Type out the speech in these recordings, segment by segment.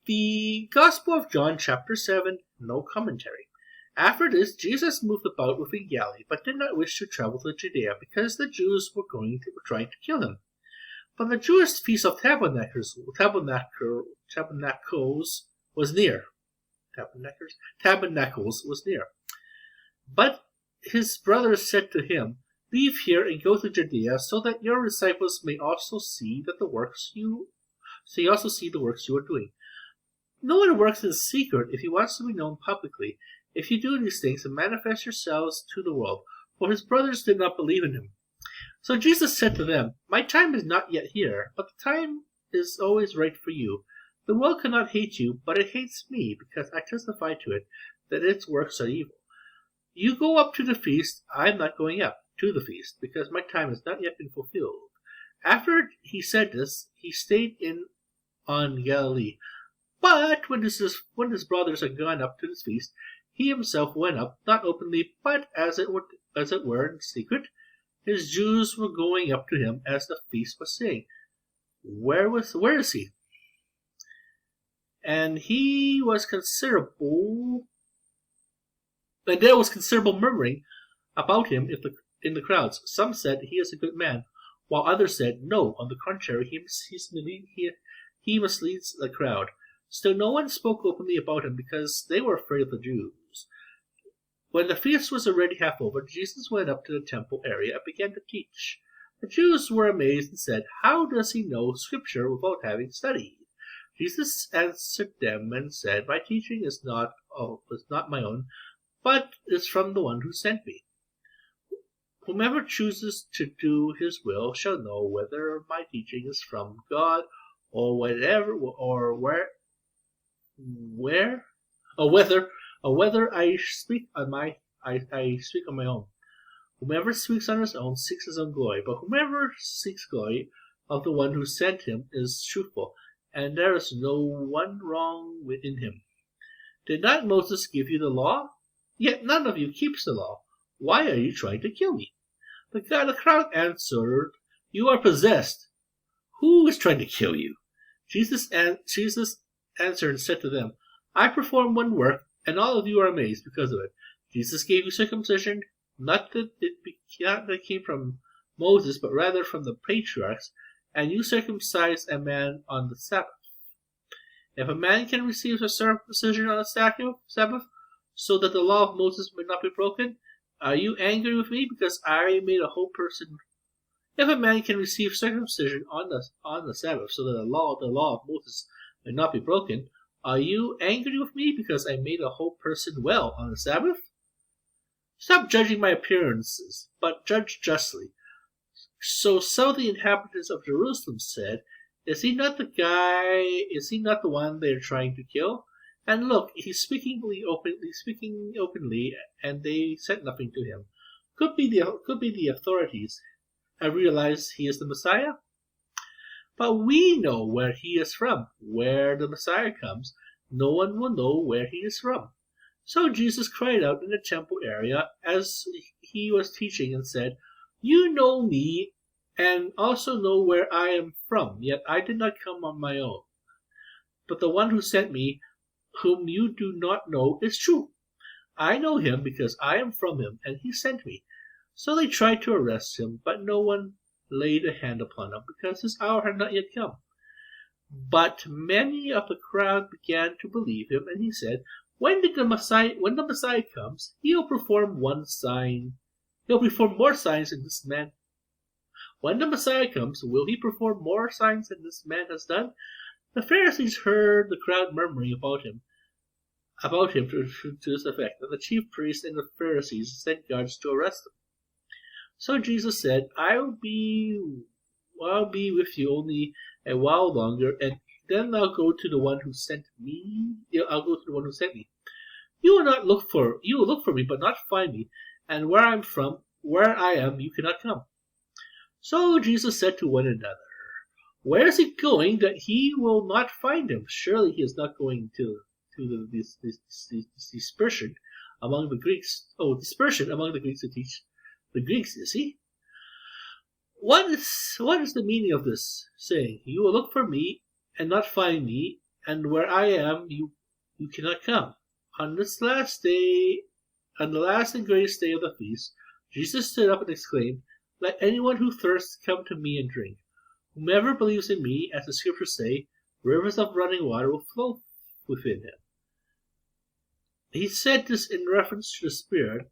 The Gospel of John, chapter 7, no commentary. After this, Jesus moved about within Galilee, but did not wish to travel to Judea, because the Jews were trying to kill him. But the Jewish feast of Tabernacles was near. Tabernacles was near. But his brothers said to him, "Leave here and go to Judea, so that your disciples may also see the works you are doing. No one works in secret if he wants to be known publicly. If you do these things, manifest yourselves to the world." For his brothers did not believe in him. So Jesus said to them, "My time is not yet here, but the time is always right for you. The world cannot hate you, but it hates me, because I testify to it that its works are evil. You go up to the feast. I am not going up to the feast, because my time has not yet been fulfilled." After he said this, he stayed on Galilee. But when his brothers had gone up to this feast, he himself went up, not openly, but as it were in secret. His Jews were going up to him as the feast was saying, Where is he?" And there was considerable murmuring about him in the crowds. Some said, "He is a good man," while others said, "No, on the contrary, he misleads the crowd." Still no one spoke openly about him, because they were afraid of the Jews. When the feast was already half over, Jesus went up to the temple area and began to teach. The Jews were amazed and said, "How does he know Scripture without having studied?" Jesus answered them and said, "My teaching is not my own, but is from the one who sent me. Whomever chooses to do his will shall know whether my teaching is from God or whether I speak on my own. Whomever speaks on his own seeks his own glory, but whomever seeks glory of the one who sent him is truthful, and there is no one wrong within him. Did not Moses give you the law? Yet none of you keeps the law. Why are you trying to kill me?" The crowd answered, "You are possessed. Who is trying to kill you?" Jesus answered and said to them, "I perform one work, and all of you are amazed because of it. Jesus gave you circumcision, not that it came from Moses, but rather from the patriarchs, and you circumcise a man on the Sabbath. If a man can receive a circumcision on the Sabbath, so that the law of Moses may not be broken, are you angry with me because I made a whole person? If a man can receive circumcision on the Sabbath, so that the law of Moses may not be broken, are you angry with me because I made a whole person well on the Sabbath? Stop judging my appearances, but judge justly." So some of the inhabitants of Jerusalem said, Is he not the one they are trying to kill? And look, he's speaking openly, and they said nothing to him. Could be the authorities have realized he is the Messiah? But we know where he is from. Where the Messiah comes, no one will know where he is from. So Jesus cried out in the temple area as he was teaching and said, "You know me and also know where I am from, yet I did not come on my own. But the one who sent me, whom you do not know, is true. I know him because I am from him, and he sent me." So they tried to arrest him, but no one laid a hand upon him, because his hour had not yet come. But many of the crowd began to believe him, and he said, When the Messiah comes, he'll perform more signs than this man. When the Messiah comes, will he perform more signs than this man has done? The Pharisees heard the crowd murmuring about him to this effect, and the chief priests and the Pharisees sent guards to arrest him. So Jesus said, I'll be with you only a while longer, and then I'll go to the one who sent me. You will look for me, but not find me, and where I am, you cannot come. So Jesus said to one another, Where is he going that he will not find him? Surely he is not going to this dispersion among the Greeks. Dispersion among the Greeks to teach the Greeks, is he? What is the meaning of this saying? You will look for me and not find me, and where I am, you cannot come. On this last day, on the last and greatest day of the feast, Jesus stood up and exclaimed, "Let anyone who thirsts come to me and drink. Whomever believes in me, as the scriptures say, rivers of running water will flow within him." He said this in reference to the Spirit,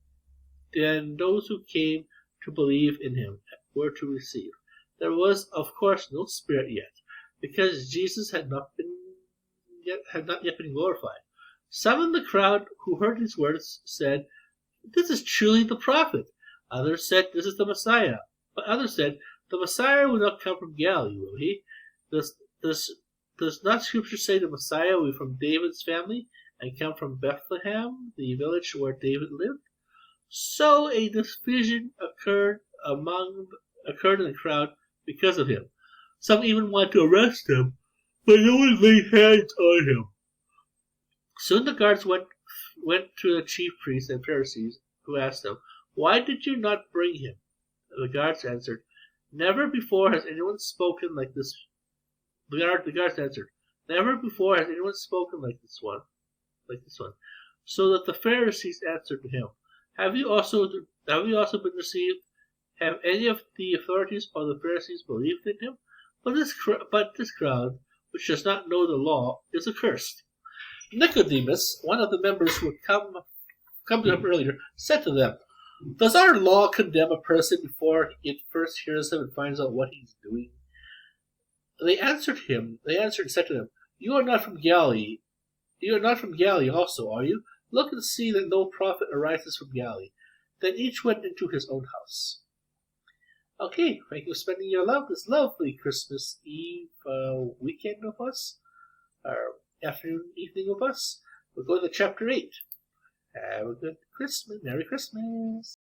and those who came to believe in him were to receive. There was, of course, no Spirit yet, because Jesus had not yet been glorified. Some in the crowd who heard these words said, "This is truly the prophet." Others said, "This is the Messiah." But others said, "The Messiah will not come from Galilee, will he? Does not Scripture say the Messiah will be from David's family and come from Bethlehem, the village where David lived?" So a division occurred in the crowd because of him. Some even wanted to arrest him, but no one laid hands on him. Soon the guards went to the chief priests and Pharisees, who asked them, "Why did you not bring him?" The guards answered, "Never before has anyone spoken like this." The guards answered, "Never before has anyone spoken like this one. So that the Pharisees answered him, Have you also been deceived? Have any of the authorities or the Pharisees believed in him? But this crowd, which does not know the law, is accursed." Nicodemus, one of the members who had come to him earlier, said to them, "Does our law condemn a person before it first hears him and finds out what he's doing?" They answered and said to him, "You are not from Galilee. You are not from Galilee also, are you? Look and see that no prophet arises from Galilee." Then each went into his own house. Okay, thank you for spending this lovely Christmas Eve weekend with us, or afternoon, evening with us. We'll go to chapter 8. Have a good Christmas. Merry Christmas.